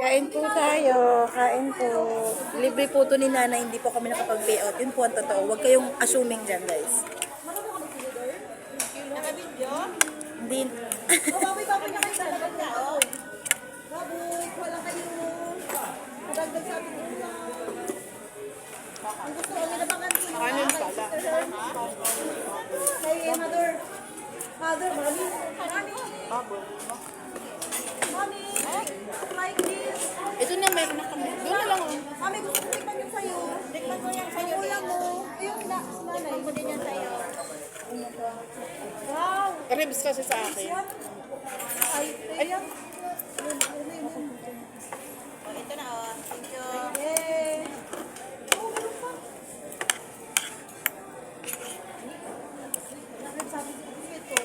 Kain po tayo. Kain po. Libre po to ni Nana. Hindi po kami nakapag-payout. Yun po ang totoo. Huwag kayong assuming dyan, guys. Naka-video? Hindi. Baboy niya kayo talaga tao. Baboy, wala kayo. Madagdag sa ating ulam. Ang gusto ko, nilabangan din. Kanin pala. Kay mother. Mother, mami. Mami. Mami. Like this. Ito na, meron na kami. Doon na lang. Mami, gusto ko tikman yung sayo. Tikman ko yung sayo. Ulam mo. Ayun, nanay. Tikman ko din yung sayo. Wow. Ribs kasi sa akin. Ay, ayan. Ito na, oh. Thank you. Yay. Oh, meron pa. Sabi ko ito.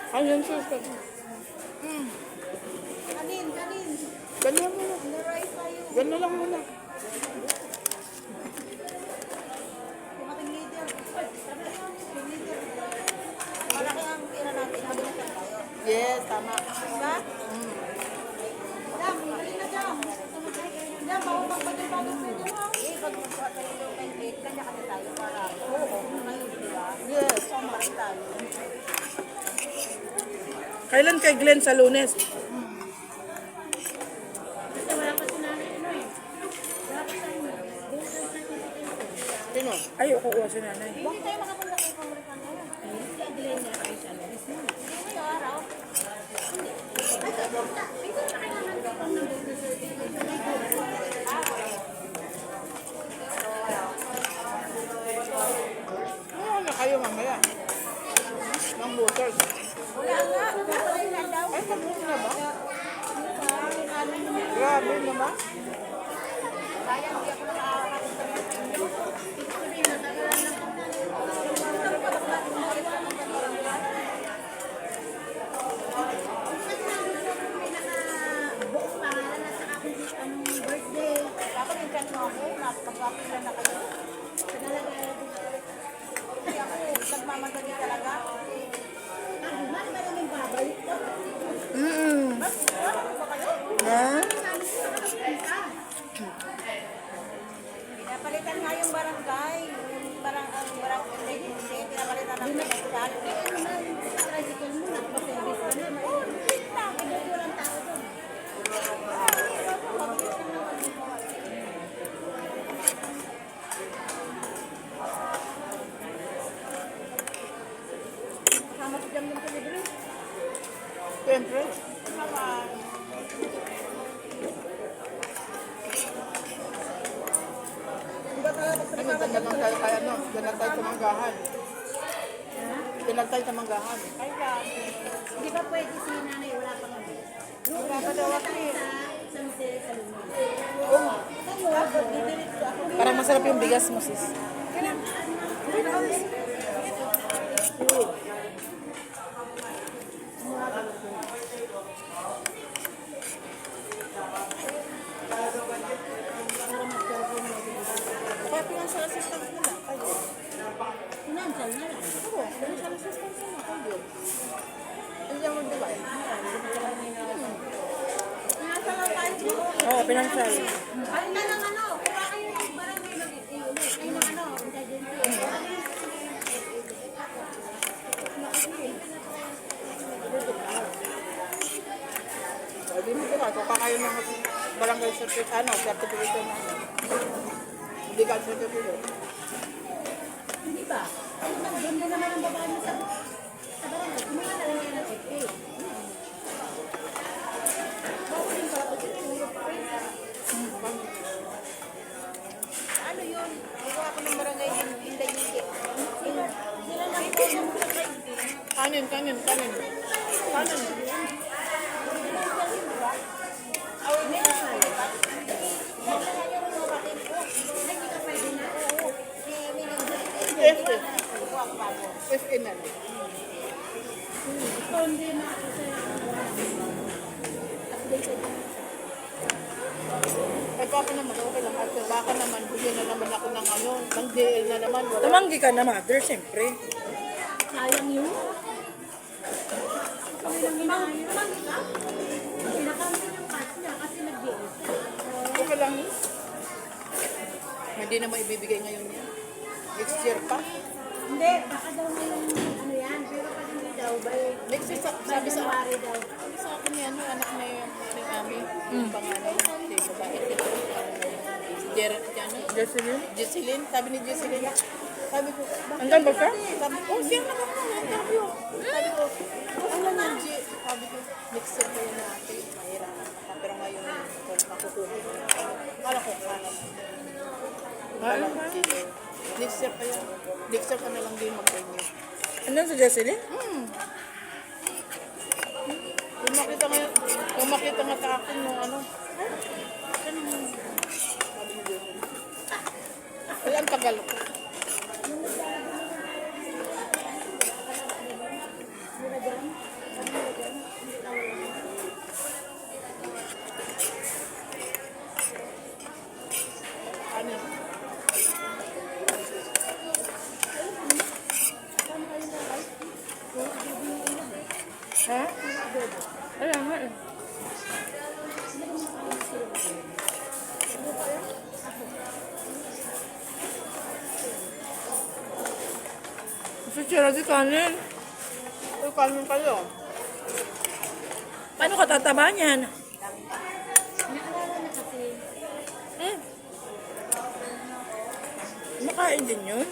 Ayun, sis. Kanin. Ganyan muna. Na-rice tayo. Ganyan lang muna. Yung ating leader. Leader. Malaki ang pira natin. Mabilisan tayo. Yes, tama. Diba? Jam, mali na jam. Jam, bawal magpagpagpagod sa inyo ha. Eh, pag magpagpagod tayo ng 28, kanya kasi tayo para. Oo, ngayon, diba? Yes. Sama rin tayo. Kailan kay Glenn sa Lunes? Sino? Ay, kukuha si Nanay. Hindi tayo makapunta kay Congressman ngayon. Si Adeline na kayo sa Lunes. Hindi mo yung araw. Ano na kayo mamaya? Ng voters. Wala nga. Wala daw. Ay, tapos na ba? Grabe naman. Sayang, hindi ako buong pangalan at saka kung anong birthday. Dapat yung chat mo ako, napagpapila na kayo. Talaga, hindi ako nagmamadali talaga. Maraming babalik ko. Ha? Pinapalitan nga yung barangay. Yung barangay, hindi, pinapalitan ng pinagdaan. Tricycle mo, nagpa-service ka na. Oo, hindi lang. Hindi walang tao doon. Mabilis lang naman. Kasama si Jam yung delivery. Siyempre. Ano, dyan na lang tayo kaya, ano? Dyan lang tayo sa manggahan. Dyan lang tayo sa manggahan. Hindi ba pwede si nanay, wala pa kami? Wala pa daw ako eh. Sa Mr. Saluna. Oo. Parang masarap yung bigas mo, sis. Kaya pinasa assistance nila. Kayo. Financial na lang. Oo, pinasa assistance nila. Kayo. Hindi ako mag-divide. Financial lang tayo. Oo, pinansal. Ay na lang ano, kuha kayo ng barangay mag-iulit. Ay na ano, Hindi mo diba, kung kakayo ng barangay certificate, ano, certificate na. Hindi ka certificate. hindi ba? Ganda naman ang babae mo sa barangay. Kumuha na lang kayo ng FA. Bawal yung pala pag ano yun? Ito ako ng barangay din, Inday Yike. Sila lang po yung Kanin. Kanin. FA na lang. Ito ako naman, okay lang. At baka naman, bigyan na naman ako ng ano, ng DL na naman. Wala. Tumanggi ka na, mother, siyempre. sayang yun. Pinakampin yung cash niya kasi nag-DS. Okay lang yun. Hindi na maibibigay ngayon yan. Next year pa. Hindi, baka daw ngayong ano yan. Pero kasi hindi daw ba eh. Next year, sabi sa January daw. sabi sa akin yan, yung anak na yung Ami, yung panganay, si babae. Si Gerard, ano? Jesseline, sabi ni Jesseline. Sabi ko, Andun ba siya? sabi ko, oh, siya naman ang interview. Sabi ko, ano na, sabi ko, next year pa yun natin, mahirapan ka. Pero ngayon, makukuha ko. Kala ko, next year pa yan. Next year ka na lang din mag-renew. Andun si Jesseline? Kung makita nga sa akin yung ano, sabi ni Jesseline. Wala ang tagal ko. Ano? Ha? Wala nga eh. Gusto siya di kanin. Ay, kanin kayo. Paano ka tataba niyan? Naalala na kasi. Makain din yun.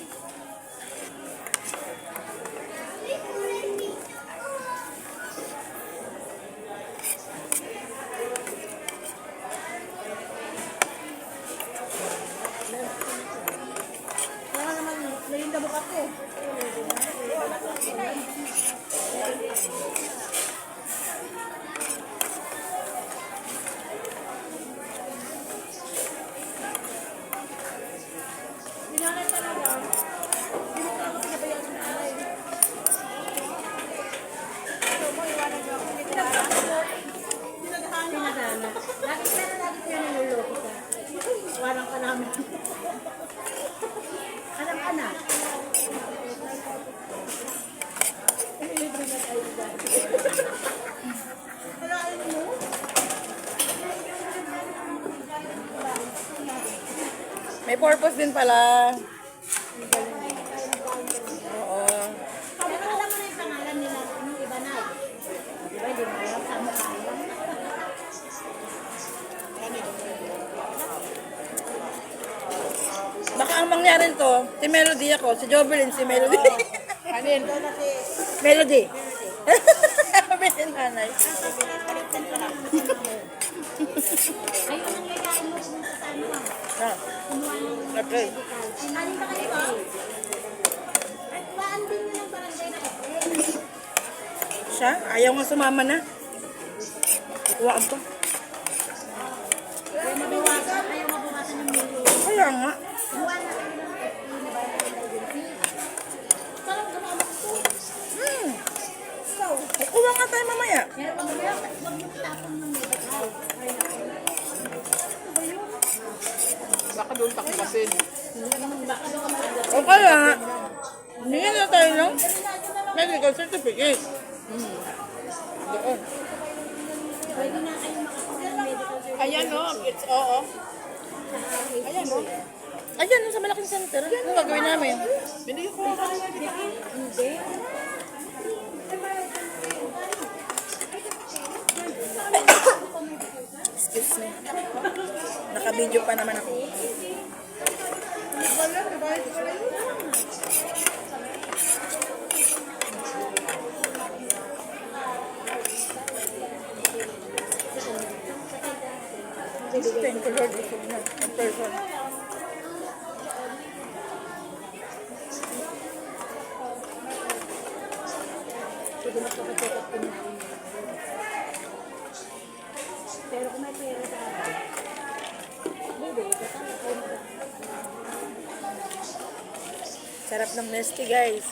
Kaya naman, naging dabok ako. Pinanay talaga. Hindi mo talaga pinabayaan sa nanay. Ito mo, iwanan niyo ako. Pinagana. Lagi kaya niloloko ka. Iwanan ka namin. Alam ka na. Libre na tayo dyan. Wala alam mo? May purpose din pala. Oo. Pero alam mo na yung pangalan nila, yung iba na. Di ba, hindi mo alam sa mukha yan. Baka ang mangyari to, si Melody ako, si Jovelyn, si Melody. Kanin. Melody. Sabi ni nanay. Ayun ang gagayin mo kung sa ano ah. Ah, Kumuha ng okay. Alin ba kayo ba? At waan din nyo ng barangay na ito. Siya, ayaw nga sumama na. Kuhaan pa. Ayaw mabawasan ng milyo. Kaya nga. Kumuha na kayo ng FP na barangay agency. Parang gumama ko. So, Kuha nga tayo mamaya. pero mamaya, huwag mo tapon ng may bagay. Ay, naku. Ano ba yun? Baka doon takipasin. Baka doon ka malagas. O kaya, hindi na tayo ng medical certificate. Doon. Pwede na kayo makakuha ng medical certificate. Ayan o, it's oo. Ayan o. Ayan, sa malaking center. Ano gagawin namin? Binigyan ko. Hindi. Excuse me. Naka-video pa naman ako. Thank you, Lord. Gusto mo na. Ang person. Pwede magpapacheck up ko na. Pero kung may pera sa akin, hindi, kasama ko na. Sarap ng nesty, guys.